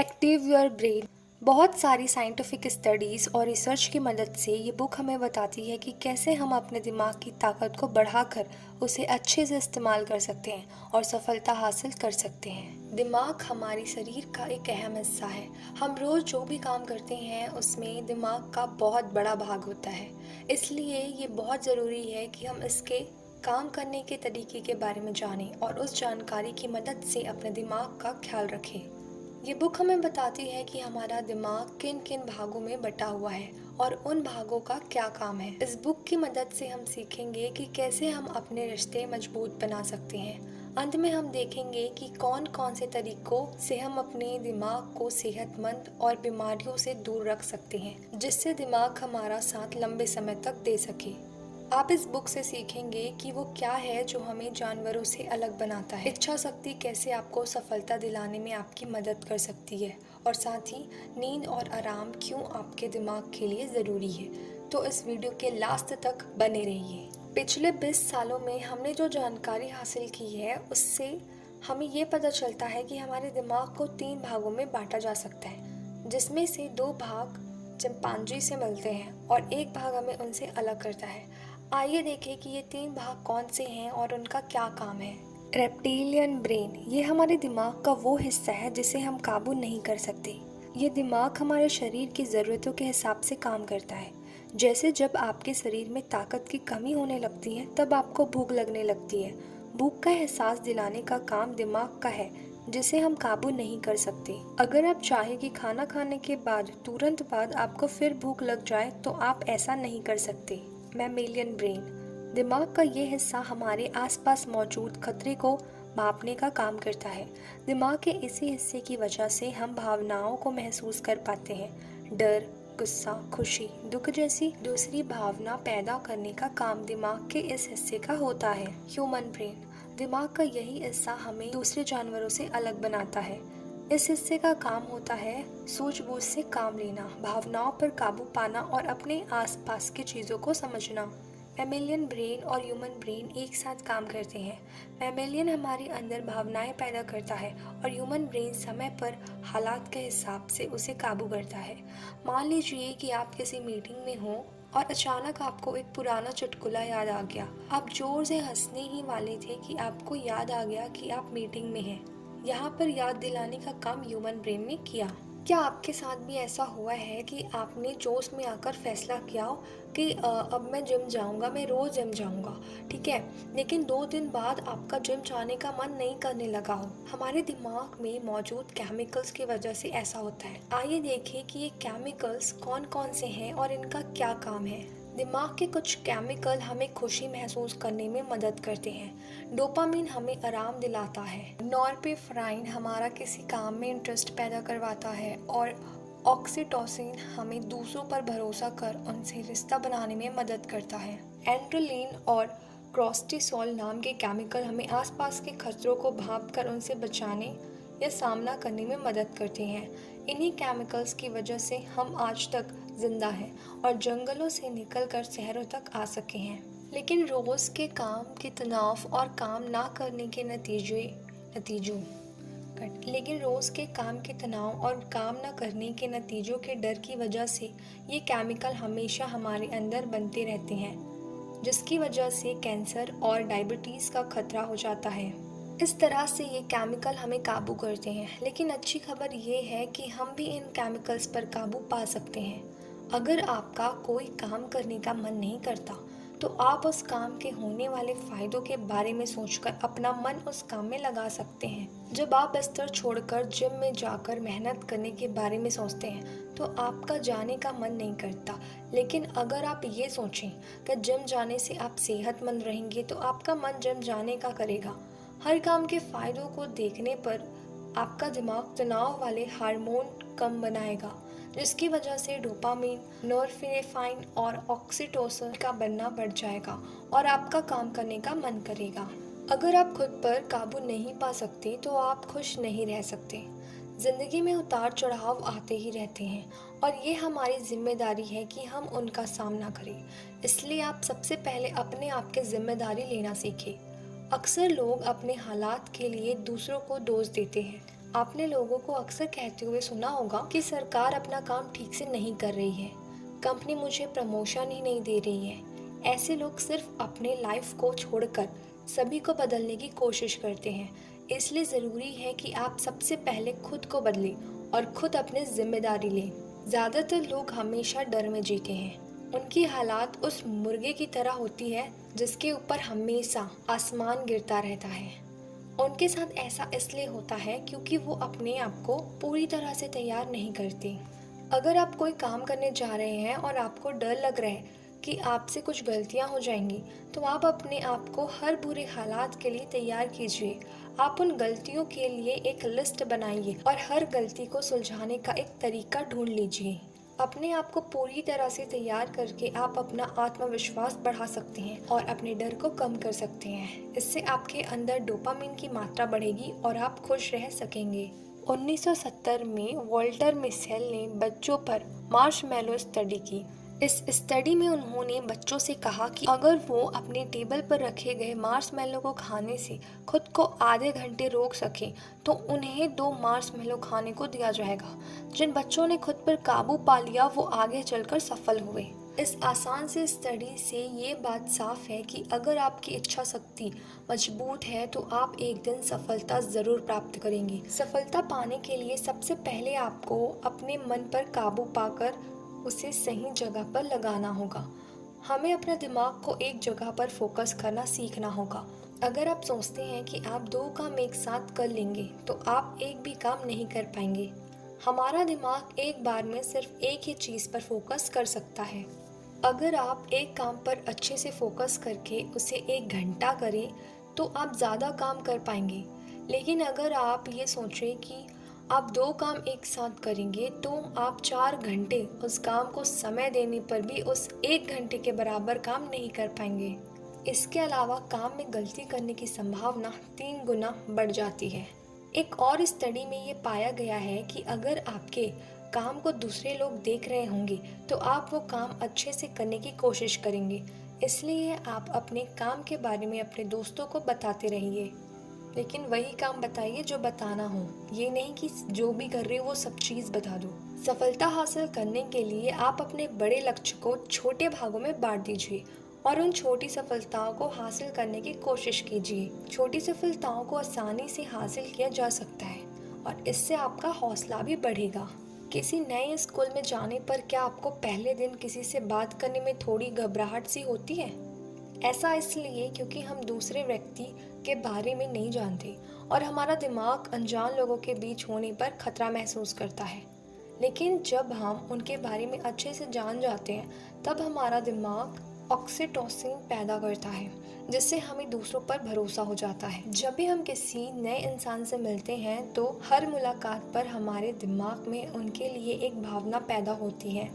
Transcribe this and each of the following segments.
Active your brain. बहुत सारी scientific studies और रिसर्च की मदद से ये बुक हमें बताती है कि कैसे हम अपने दिमाग की ताकत को बढ़ाकर उसे अच्छे से इस्तेमाल कर सकते हैं और सफलता हासिल कर सकते हैं। दिमाग हमारे शरीर का एक अहम हिस्सा है। हम रोज़ जो भी काम करते हैं उसमें दिमाग का बहुत बड़ा भाग होता है। इसलिए ये बहुत ज़रूरी है कि हम इसके काम करने के तरीके के बारे में जानें और उस जानकारी की मदद से अपने दिमाग का ख्याल रखें। ये बुक हमें बताती है कि हमारा दिमाग किन किन भागों में बटा हुआ है और उन भागों का क्या काम है। इस बुक की मदद से हम सीखेंगे कि कैसे हम अपने रिश्ते मजबूत बना सकते हैं। अंत में हम देखेंगे कि कौन कौन से तरीकों से हम अपने दिमाग को सेहतमंद और बीमारियों से दूर रख सकते हैं, जिससे दिमाग हमारा साथ लंबे समय तक दे सके। आप इस बुक से सीखेंगे कि वो क्या है जो हमें जानवरों से अलग बनाता है, इच्छा शक्ति कैसे आपको सफलता दिलाने में आपकी मदद कर सकती है, और साथ ही नींद और आराम क्यों आपके दिमाग के लिए ज़रूरी है। तो इस वीडियो के लास्ट तक बने रहिए। पिछले 20 सालों में हमने जो जानकारी हासिल की है उससे हमें ये पता चलता है कि हमारे दिमाग को 3 भागों में बांटा जा सकता है, जिसमें से 2 भाग चिंपांजी से मिलते हैं और एक भाग हमें उनसे अलग करता है। आइए देखें कि ये 3 भाग कौन से हैं और उनका क्या काम है। रेप्टिलियन ब्रेन, ये हमारे दिमाग का वो हिस्सा है जिसे हम काबू नहीं कर सकते। ये दिमाग हमारे शरीर की ज़रूरतों के हिसाब से काम करता है। जैसे जब आपके शरीर में ताकत की कमी होने लगती है तब आपको भूख लगने लगती है। भूख का एहसास दिलाने का काम दिमाग का है, जिसे हम काबू नहीं कर सकते। अगर आप चाहें कि खाना खाने के बाद तुरंत बाद आपको फिर भूख लग जाए तो आप ऐसा नहीं कर सकते। मैमेलियन ब्रेन, दिमाग का ये हिस्सा हमारे आसपास मौजूद खतरे को मापने का काम करता है। दिमाग के इसी हिस्से की वजह से हम भावनाओं को महसूस कर पाते हैं। डर, गुस्सा, खुशी, दुख जैसी दूसरी भावना पैदा करने का काम दिमाग के इस हिस्से का होता है। ह्यूमन ब्रेन, दिमाग का यही हिस्सा हमें दूसरे जानवरों से अलग बनाता है। इस हिस्से का काम होता है सूझबूझ से काम लेना, भावनाओं पर काबू पाना और अपने आसपास की चीज़ों को समझना। मैमेलियन ब्रेन और ह्यूमन ब्रेन एक साथ काम करते हैं। मैमेलियन हमारे अंदर भावनाएं पैदा करता है और ह्यूमन ब्रेन समय पर हालात के हिसाब से उसे काबू करता है। मान लीजिए कि आप किसी मीटिंग में हो और अचानक आपको एक पुराना चुटकुला याद आ गया। आप जोर से हंसने ही वाले थे कि आपको याद आ गया कि आप मीटिंग में हैं। यहाँ पर याद दिलाने का काम ह्यूमन ब्रेन ने किया। क्या आपके साथ भी ऐसा हुआ है कि आपने जोश में आकर फैसला किया हो कि अब मैं जिम जाऊंगा, मैं रोज़ जिम जाऊंगा, ठीक है, लेकिन 2 दिन बाद आपका जिम जाने का मन नहीं करने लगा हो। हमारे दिमाग में मौजूद केमिकल्स की वजह से ऐसा होता है। आइए देखें कि ये केमिकल्स कौन कौन से हैं और इनका क्या काम है। दिमाग के कुछ केमिकल हमें खुशी महसूस करने में मदद करते हैं। डोपामिन हमें आराम दिलाता है। नॉरपेफ्राइन हमारा किसी काम में इंटरेस्ट पैदा करवाता है और ऑक्सीटोसिन हमें दूसरों पर भरोसा कर उनसे रिश्ता बनाने में मदद करता है। एड्रेनलिन और कोर्टिसोल नाम के केमिकल हमें आसपास के खतरों को भांपकर उनसे बचाने या सामना करने में मदद करते हैं। इन्हीं केमिकल्स की वजह से हम आज तक जिंदा हैं और जंगलों से निकलकर शहरों तक आ सके हैं। लेकिन रोज़ के काम के तनाव और काम ना करने के नतीजों के डर की वजह से ये केमिकल हमेशा हमारे अंदर बनते रहते हैं, जिसकी वजह से कैंसर और डायबिटीज़ का खतरा हो जाता है। इस तरह से ये केमिकल हमें काबू करते हैं। लेकिन अच्छी खबर ये है कि हम भी इन केमिकल्स पर काबू पा सकते हैं। अगर आपका कोई काम करने का मन नहीं करता तो आप उस काम के होने वाले फ़ायदों के बारे में सोचकर अपना मन उस काम में लगा सकते हैं। जब आप बिस्तर छोड़कर जिम में जाकर मेहनत करने के बारे में सोचते हैं तो आपका जाने का मन नहीं करता। लेकिन अगर आप ये सोचें कि जिम जाने से आप सेहतमंद रहेंगे तो आपका मन जिम जाने का करेगा। हर काम के फ़ायदों को देखने पर आपका दिमाग तनाव वाले हार्मोन कम बनाएगा, जिसकी वजह से डोपामिन, नॉरपेफ्राइन और ऑक्सीटोसिन का बनना बढ़ जाएगा और आपका काम करने का मन करेगा। अगर आप खुद पर काबू नहीं पा सकते तो आप खुश नहीं रह सकते। ज़िंदगी में उतार चढ़ाव आते ही रहते हैं और ये हमारी जिम्मेदारी है कि हम उनका सामना करें। इसलिए आप सबसे पहले अपने आप की जिम्मेदारी लेना सीखें। अक्सर लोग अपने हालात के लिए दूसरों को दोष देते हैं। आपने लोगों को अक्सर कहते हुए सुना होगा कि सरकार अपना काम ठीक से नहीं कर रही है, कंपनी मुझे प्रमोशन ही नहीं दे रही है। ऐसे लोग सिर्फ अपने लाइफ को छोड़कर सभी को बदलने की कोशिश करते हैं। इसलिए ज़रूरी है कि आप सबसे पहले खुद को बदलें और खुद अपनी जिम्मेदारी लें। ज़्यादातर लोग हमेशा डर में जीते हैं। उनकी हालात उस मुर्गे की तरह होती है जिसके ऊपर हमेशा आसमान गिरता रहता है। उनके साथ ऐसा इसलिए होता है क्योंकि वो अपने आप को पूरी तरह से तैयार नहीं करते। अगर आप कोई काम करने जा रहे हैं और आपको डर लग रहा है कि आपसे कुछ गलतियां हो जाएंगी, तो आप अपने आप को हर बुरे हालात के लिए तैयार कीजिए। आप उन गलतियों के लिए एक लिस्ट बनाइए और हर गलती को सुलझाने का एक तरीका ढूंढ लीजिए। अपने आप को पूरी तरह से तैयार करके आप अपना आत्मविश्वास बढ़ा सकते हैं और अपने डर को कम कर सकते हैं। इससे आपके अंदर डोपामिन की मात्रा बढ़ेगी और आप खुश रह सकेंगे। 1970 में वॉल्टर मिशेल ने बच्चों पर मार्शमैलो स्टडी की। इस स्टडी में उन्होंने बच्चों से कहा कि अगर वो अपने टेबल पर रखे गए मार्शमैलो को खाने से खुद को आधे घंटे रोक सकें तो उन्हें 2 मार्शमैलो खाने को दिया जाएगा। जिन बच्चों ने खुद पर काबू पा लिया वो आगे चलकर सफल हुए। इस आसान से स्टडी से ये बात साफ है कि अगर आपकी इच्छा शक्ति मजबूत है तो आप एक दिन सफलता ज़रूर प्राप्त करेंगे। सफलता पाने के लिए सबसे पहले आपको अपने मन पर काबू पाकर उसे सही जगह पर लगाना होगा। हमें अपने दिमाग को एक जगह पर फोकस करना सीखना होगा। अगर आप सोचते हैं कि आप 2 काम एक साथ कर लेंगे तो आप एक भी काम नहीं कर पाएंगे। हमारा दिमाग एक बार में सिर्फ एक ही चीज़ पर फोकस कर सकता है। अगर आप एक काम पर अच्छे से फोकस करके उसे 1 घंटा करें तो आप ज़्यादा काम कर पाएंगे। लेकिन अगर आप ये सोचें कि आप 2 काम एक साथ करेंगे तो आप 4 घंटे उस काम को समय देने पर भी उस 1 घंटे के बराबर काम नहीं कर पाएंगे। इसके अलावा काम में गलती करने की संभावना 3 गुना बढ़ जाती है। एक और स्टडी में ये पाया गया है कि अगर आपके काम को दूसरे लोग देख रहे होंगे तो आप वो काम अच्छे से करने की कोशिश करेंगे। इसलिए आप अपने काम के बारे में अपने दोस्तों को बताते रहिए, लेकिन वही काम बताइए जो बताना हो। ये नहीं कि जो भी कर रहे हो वो सब चीज़ बता दो। सफलता हासिल करने के लिए आप अपने बड़े लक्ष्य को छोटे भागों में बांट दीजिए और उन छोटी सफलताओं को हासिल करने की कोशिश कीजिए। छोटी सफलताओं को आसानी से हासिल किया जा सकता है और इससे आपका हौसला भी बढ़ेगा। किसी नए स्कूल में जाने पर क्या आपको पहले दिन किसी से बात करने में थोड़ी घबराहट सी होती है? ऐसा इसलिए क्योंकि हम दूसरे व्यक्ति के बारे में नहीं जानते और हमारा दिमाग अनजान लोगों के बीच होने पर खतरा महसूस करता है। लेकिन जब हम उनके बारे में अच्छे से जान जाते हैं तब हमारा दिमाग ऑक्सीटोसिन पैदा करता है, जिससे हमें दूसरों पर भरोसा हो जाता है। जब भी हम किसी नए इंसान से मिलते हैं तो हर मुलाकात पर हमारे दिमाग में उनके लिए एक भावना पैदा होती है।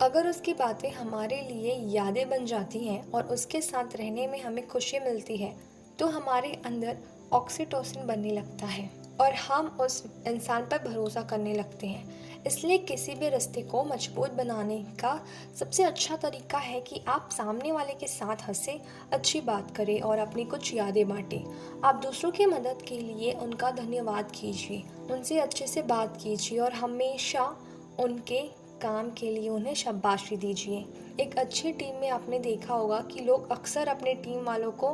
अगर उसकी बातें हमारे लिए यादें बन जाती हैं और उसके साथ रहने में हमें खुशी मिलती है तो हमारे अंदर ऑक्सीटोसिन बनने लगता है और हम उस इंसान पर भरोसा करने लगते हैं। इसलिए किसी भी रिश्ते को मजबूत बनाने का सबसे अच्छा तरीका है कि आप सामने वाले के साथ हंसें, अच्छी बात करें और अपनी कुछ यादें बांटें। आप दूसरों की मदद के लिए उनका धन्यवाद कीजिए, उनसे अच्छे से बात कीजिए और हमेशा उनके काम के लिए उन्हें शाबाशी दीजिए। एक अच्छी टीम में आपने देखा होगा कि लोग अक्सर अपने टीम वालों को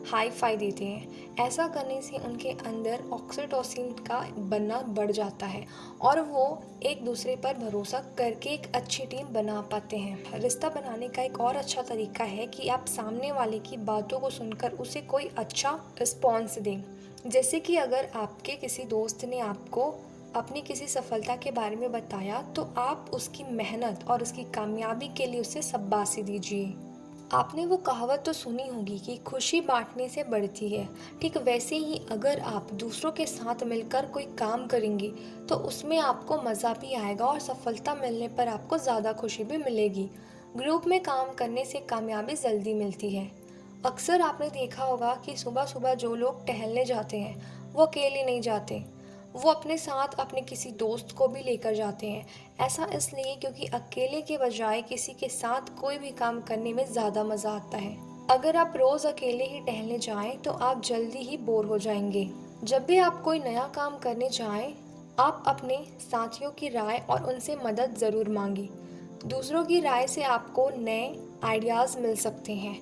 हाई फाई देते हैं। ऐसा करने से उनके अंदर ऑक्सीटोसिन का बनना बढ़ जाता है और वो एक दूसरे पर भरोसा करके एक अच्छी टीम बना पाते हैं। रिश्ता बनाने का एक और अच्छा तरीका है कि आप सामने वाले की बातों को सुनकर उसे कोई अच्छा रिस्पॉन्स दें। जैसे कि अगर आपके किसी दोस्त ने आपको अपनी किसी सफलता के बारे में बताया तो आप उसकी मेहनत और उसकी कामयाबी के लिए उसे शाबाशी दीजिए। आपने वो कहावत तो सुनी होगी कि खुशी बांटने से बढ़ती है। ठीक वैसे ही अगर आप दूसरों के साथ मिलकर कोई काम करेंगे तो उसमें आपको मज़ा भी आएगा और सफलता मिलने पर आपको ज़्यादा खुशी भी मिलेगी। ग्रुप में काम करने से कामयाबी जल्दी मिलती है। अक्सर आपने देखा होगा कि सुबह सुबह जो लोग टहलने जाते हैं वो अकेले नहीं जाते, वो अपने साथ अपने किसी दोस्त को भी लेकर जाते हैं। ऐसा इसलिए क्योंकि अकेले के बजाय किसी के साथ कोई भी काम करने में ज़्यादा मज़ा आता है। अगर आप रोज़ अकेले ही टहलने जाएं तो आप जल्दी ही बोर हो जाएंगे। जब भी आप कोई नया काम करने जाएं, आप अपने साथियों की राय और उनसे मदद ज़रूर मांगें। दूसरों की राय से आपको नए आइडियाज़ मिल सकते हैं।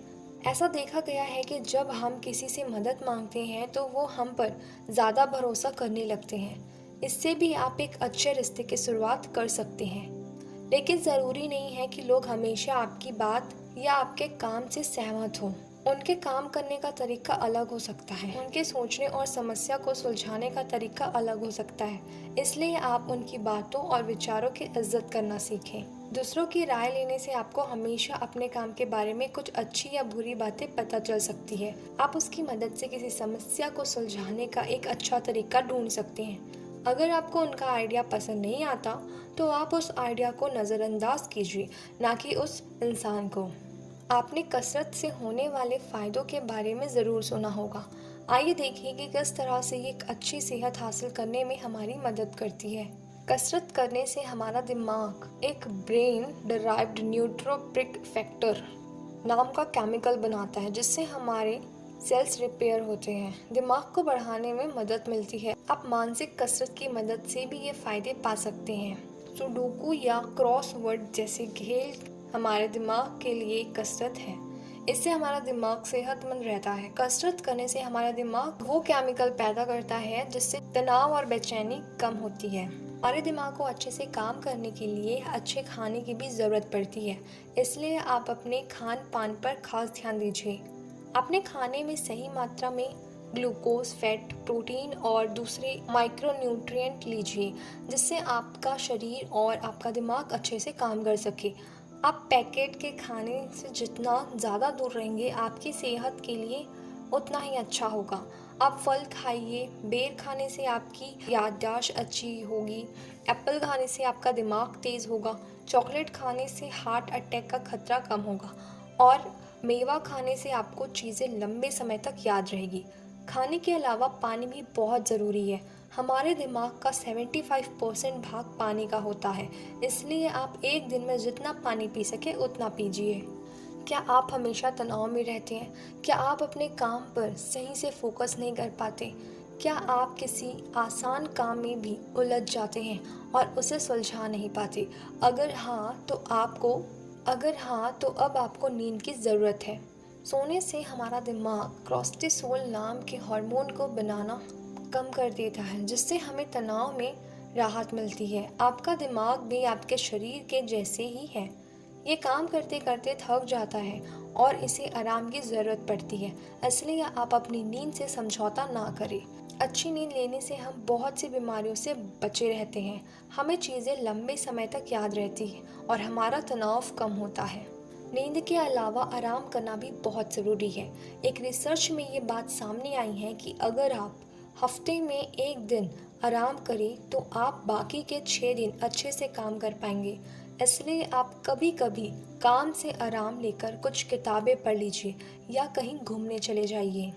ऐसा देखा गया है कि जब हम किसी से मदद मांगते हैं तो वो हम पर ज़्यादा भरोसा करने लगते हैं। इससे भी आप एक अच्छे रिश्ते की शुरुआत कर सकते हैं। लेकिन ज़रूरी नहीं है कि लोग हमेशा आपकी बात या आपके काम से सहमत हों। उनके काम करने का तरीका अलग हो सकता है, उनके सोचने और समस्या को सुलझाने का तरीका अलग हो सकता है। इसलिए आप उनकी बातों और विचारों की इज्जत करना सीखें। दूसरों की राय लेने से आपको हमेशा अपने काम के बारे में कुछ अच्छी या बुरी बातें पता चल सकती है। आप उसकी मदद से किसी समस्या को सुलझाने का एक अच्छा तरीका ढूंढ सकते हैं। अगर आपको उनका आइडिया पसंद नहीं आता तो आप उस आइडिया को नज़रअंदाज कीजिए, ना कि उस इंसान को। आपने कसरत से होने वाले फ़ायदों के बारे में ज़रूर सुना होगा। आइए देखिए कि किस तरह से ये एक अच्छी सेहत हासिल करने में हमारी मदद करती है। कसरत करने से हमारा दिमाग एक ब्रेन डिराइव्ड न्यूरोट्रोपिक फैक्टर नाम का केमिकल बनाता है, जिससे हमारे सेल्स रिपेयर होते हैं। दिमाग को बढ़ाने में मदद मिलती है। आप मानसिक कसरत की मदद से भी ये फ़ायदे पा सकते हैं। सुडोकू या क्रॉसवर्ड जैसे खेल हमारे दिमाग के लिए एक कसरत है। इससे हमारा दिमाग सेहतमंद रहता है। कसरत करने से हमारा दिमाग वो केमिकल पैदा करता है जिससे तनाव और बेचैनी कम होती है। हमारे दिमाग को अच्छे से काम करने के लिए अच्छे खाने की भी ज़रूरत पड़ती है। इसलिए आप अपने खान पान पर खास ध्यान दीजिए। अपने खाने में सही मात्रा में ग्लूकोज, फैट, प्रोटीन और दूसरे माइक्रोन्यूट्रिएंट लीजिए, जिससे आपका शरीर और आपका दिमाग अच्छे से काम कर सके। आप पैकेट के खाने से जितना ज़्यादा दूर रहेंगे, आपकी सेहत के लिए उतना ही अच्छा होगा। आप फल खाइए। बेर खाने से आपकी याददाश्त अच्छी होगी। एप्पल खाने से आपका दिमाग तेज़ होगा। चॉकलेट खाने से हार्ट अटैक का खतरा कम होगा। और मेवा खाने से आपको चीज़ें लंबे समय तक याद रहेगी। खाने के अलावा पानी भी बहुत ज़रूरी है। हमारे दिमाग का 75% भाग पानी का होता है। इसलिए आप एक दिन में जितना पानी पी सके उतना पीजिए। क्या आप हमेशा तनाव में रहते हैं? क्या आप अपने काम पर सही से फोकस नहीं कर पाते? क्या आप किसी आसान काम में भी उलझ जाते हैं और उसे सुलझा नहीं पाते? अगर हाँ तो अब आपको नींद की ज़रूरत है। सोने से हमारा दिमाग कोर्टिसोल नाम के हार्मोन को बनाना कम कर देता है, जिससे हमें तनाव में राहत मिलती है। आपका दिमाग भी आपके शरीर के जैसे ही है। ये काम करते करते थक जाता है और इसे आराम की ज़रूरत पड़ती है। इसलिए आप अपनी नींद से समझौता ना करें। अच्छी नींद लेने से हम बहुत सी बीमारियों से बचे रहते हैं। हमें चीज़ें लंबे समय तक याद रहती हैं और हमारा तनाव कम होता है। नींद के अलावा आराम करना भी बहुत ज़रूरी है। एक रिसर्च में ये बात सामने आई है कि अगर आप हफ्ते में एक दिन आराम करें तो आप बाकी के 6 दिन अच्छे से काम कर पाएंगे। इसलिए आप कभी कभी काम से आराम लेकर कुछ किताबें पढ़ लीजिए या कहीं घूमने चले जाइए।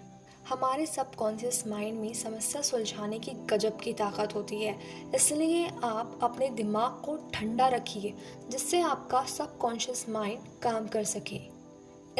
हमारे सबकॉन्शियस माइंड में समस्या सुलझाने की गजब की ताकत होती है। इसलिए आप अपने दिमाग को ठंडा रखिए, जिससे आपका सबकॉन्शियस माइंड काम कर सके।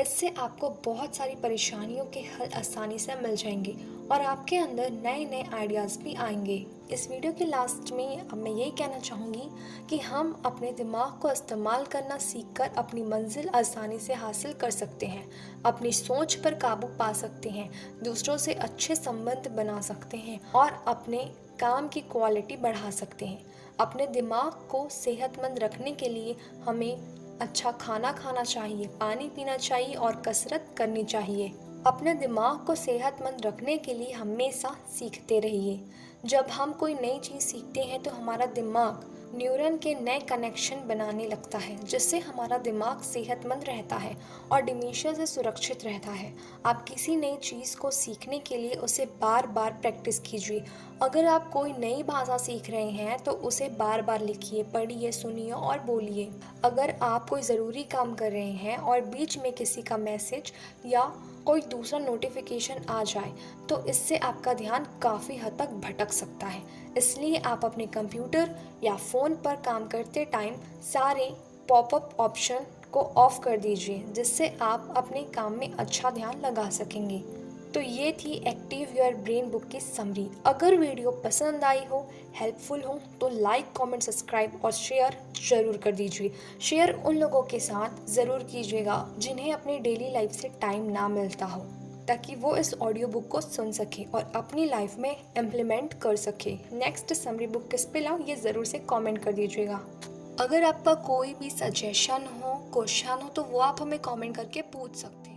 इससे आपको बहुत सारी परेशानियों के हल आसानी से मिल जाएंगे और आपके अंदर नए नए आइडियाज़ भी आएंगे। इस वीडियो के लास्ट में अब मैं यही कहना चाहूँगी कि हम अपने दिमाग को इस्तेमाल करना सीखकर अपनी मंजिल आसानी से हासिल कर सकते हैं, अपनी सोच पर काबू पा सकते हैं, दूसरों से अच्छे संबंध बना सकते हैं और अपने काम की क्वालिटी बढ़ा सकते हैं। अपने दिमाग को सेहतमंद रखने के लिए हमें अच्छा खाना खाना चाहिए, पानी पीना चाहिए और कसरत करनी चाहिए। अपने दिमाग को सेहतमंद रखने के लिए हमेशा सीखते रहिए। जब हम कोई नई चीज़ सीखते हैं तो हमारा दिमाग न्यूरॉन के नए कनेक्शन बनाने लगता है, जिससे हमारा दिमाग सेहतमंद रहता है और डिमेंशिया से सुरक्षित रहता है। आप किसी नई चीज़ को सीखने के लिए उसे बार बार प्रैक्टिस कीजिए। अगर आप कोई नई भाषा सीख रहे हैं तो उसे बार बार लिखिए, पढ़िए, सुनिए और बोलिए। अगर आप कोई ज़रूरी काम कर रहे हैं और बीच में किसी का मैसेज या कोई दूसरा नोटिफिकेशन आ जाए तो इससे आपका ध्यान काफ़ी हद तक भटक सकता है। इसलिए आप अपने कंप्यूटर या फ़ोन पर काम करते टाइम सारे पॉपअप ऑप्शन को ऑफ कर दीजिए, जिससे आप अपने काम में अच्छा ध्यान लगा सकेंगे। तो ये थी एक्टिव योर ब्रेन बुक की समरी। अगर वीडियो पसंद आई हो, हेल्पफुल हो, तो लाइक, कमेंट, सब्सक्राइब और शेयर ज़रूर कर दीजिए। शेयर उन लोगों के साथ ज़रूर कीजिएगा जिन्हें अपनी डेली लाइफ से टाइम ना मिलता हो, ताकि वो इस ऑडियो बुक को सुन सके और अपनी लाइफ में इम्प्लीमेंट कर सके। नेक्स्ट समरी बुक किस पे लाऊं, ये ज़रूर से कमेंट कर दीजिएगा। अगर आपका कोई भी सजेशन हो, क्वेश्चन हो, तो वो आप हमें कमेंट करके पूछ सकते हैं।